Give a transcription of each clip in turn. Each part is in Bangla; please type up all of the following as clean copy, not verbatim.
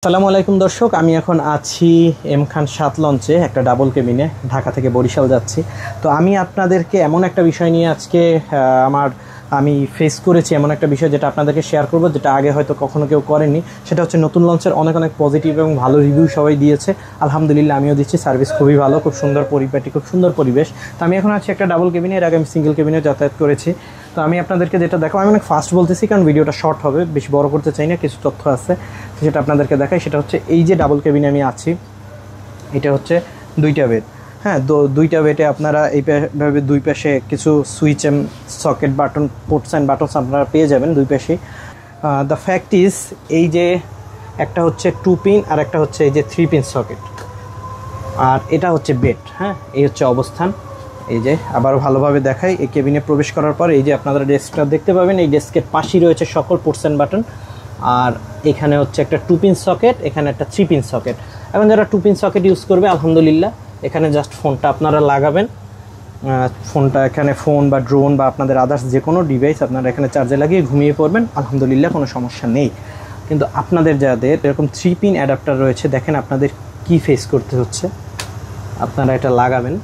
আসসালামু আলাইকুম দর্শক, আমি এখন আছি এম খান 7 লঞ্চে একটা ডাবল কেবিনে, ঢাকা থেকে বরিশাল যাচ্ছি। তো আমি আপনাদেরকে এমন একটা বিষয় নিয়ে আজকে আমি ফেস করেছি, এমন একটা বিষয় যেটা আপনাদেরকে শেয়ার করব, যেটা আগে হয়তো কখনো কেউ করেনি। সেটা হচ্ছে নতুন লঞ্চের অনেক অনেক পজিটিভ এবং ভালো রিভিউ সবাই দিয়েছে, আলহামদুলিল্লাহ আমিও দিচ্ছি। সার্ভিস খুবই ভালো, খুব সুন্দর পরিপাটি, খুব সুন্দর পরিবেশ। তো আমি এখন আছি একটা ডাবল কেবিনে, এর আগে আমি সিঙ্গেল কেবিনে যাতায়াত করেছি। তো আমি আপনাদেরকে যেটা দেখাবো, আমি অনেক ফাস্ট বলতেছি কারণ ভিডিওটা শর্ট হবে, বেশি বড় করতে চাই না, কিছু তথ্য আছে সেটা আপনাদেরকে দেখাই। সেটা হচ্ছে এই যে ডাবল কেবিনে আমি আছি, এটা হচ্ছে দুইটা বেড। হ্যাঁ, দুইটা বেডে আপনারা এইভাবে দুই পাশে কিছু switch and socket button, ports and buttons আপনারা পেয়ে যাবেন দুই পাশেই। দ্য ফ্যাক্ট ইজ, এই যে একটা হচ্ছে 2 পিন আর একটা হচ্ছে এই যে 3 পিন সকেট, আর এটা হচ্ছে বেড। হ্যাঁ, এই হচ্ছে অবস্থান। এই যে আবার ভালোভাবে দেখাই, এই কেবিনে প্রবেশ করার পর এই যে আপনারা ডেস্কটা দেখতে পাবেন, এই ডেস্কের পাশেই রয়েছে সকল পোর্টস অ্যান্ড বাটন। আর এখানে হচ্ছে একটা 2 পিন সকেট, এখানে একটা 3 পিন সকেট। এখন যারা 2 পিন সকেট ইউজ করবে, আলহামদুলিল্লাহ এখানে জাস্ট ফোনটা আপনারা লাগাবেন। ফোনটা এখানে, ফোন বা ড্রোন বা আপনাদের আদার্স যে কোনো ডিভাইস আপনারা এখানে চার্জে লাগিয়ে ঘুমিয়ে পড়বেন, আলহামদুলিল্লাহ কোনো সমস্যা নেই। কিন্তু আপনাদের যাদের এরকম 3 পিন অ্যাডাপ্টার রয়েছে, দেখেন আপনাদের কি ফেস করতে হচ্ছে। আপনারা এটা লাগাবেন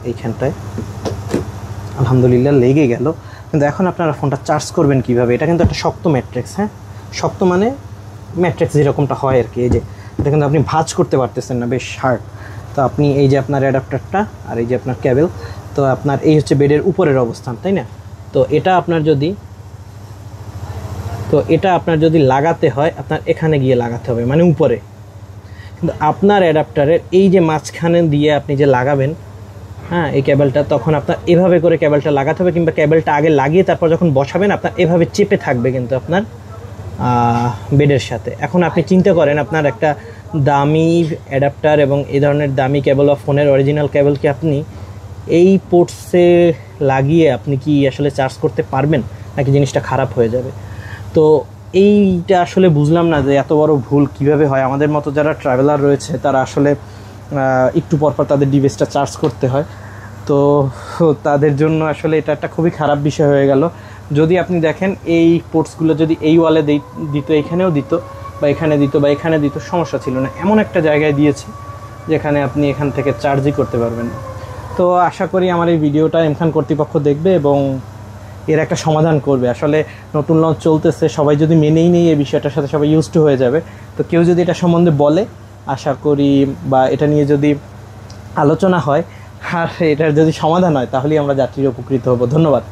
এইখানটায়, আলহামদুলিল্লাহ লেগে গেল। কিন্তু এখন আপনারা ফোনটা চার্জ করবেন কিভাবে? এটা কিন্তু একটা শক্ত ম্যাট্রিক্স। হ্যাঁ, শক্ত মানে ম্যাট্রিক্স যেরকমটা হয় আর কি। এই যে এটা কিন্তু আপনি ভাঁজ করতে পারতেছেন না, বেশ হার্ড। তো আপনি এই যে আপনার অ্যাডাপ্টারটা আর এই যে আপনার কেবল, তো আপনার এই হচ্ছে বেডের উপরের অবস্থান, তাই না? তো এটা আপনার যদি লাগাতে হয়, আপনার এখানে গিয়ে লাগাতে হবে, মানে উপরে। কিন্তু আপনার অ্যাডাপ্টারের এই যে মাঝখানে দিয়ে আপনি যে লাগাবেন, হ্যাঁ, এই কেবলটা, তখন আপনার এভাবে করে কেবলটা লাগাতে হবে, কিংবা কেবলটা আগে লাগিয়ে তারপর যখন বসাবেন আপনার এভাবে চেপে থাকবে কিন্তু আপনার বেডের সাথে। এখন আপনি চিন্তা করেন, আপনার একটা দামি অ্যাডাপ্টার এবং এই ধরনের দামি কেবল বা ফোনের অরিজিনাল কেবল কি আপনি এই পোর্টসে লাগিয়ে আপনি কি আসলে চার্জ করতে পারবেন, নাকি জিনিসটা খারাপ হয়ে যাবে? তো এইটা আসলে বুঝলাম না যে এত বড় ভুল কিভাবে হয়। আমাদের মতো যারা ট্রাভেলার রয়েছে তারা আসলে একটু পরপর তাদের ডিভাইসটা চার্জ করতে হয়। তো তাদের জন্য আসলে এটা একটা খুবই খারাপ বিষয় হয়ে গেল। যদি আপনি দেখেন, এই পোর্টসগুলো যদি এই ওয়ালে দিত, এখানেও দিত, বা এখানে দিত, বা এখানে দিত, সমস্যা ছিল না। এমন একটা জায়গায় দিয়েছে যেখানে আপনি এখান থেকে চার্জই করতে পারবেন না। তো আশা করি আমার এই ভিডিওটা এমখান কর্তৃপক্ষ দেখবে এবং এর একটা সমাধান করবে। আসলে নতুন লঞ্চ চলতেছে, সবাই যদি মেনেই নেই এই বিষয়টার সাথে, সবাই ইউজ টু হয়ে যাবে। তো কেউ যদি এটা সম্বন্ধে বলে, আশা করি, বা এটা নিয়ে যদি আলোচনা হয় আর এটার যদি সমাধান হয়, তাহলেই আমরা যাত্রীরা উপকৃত হব। ধন্যবাদ।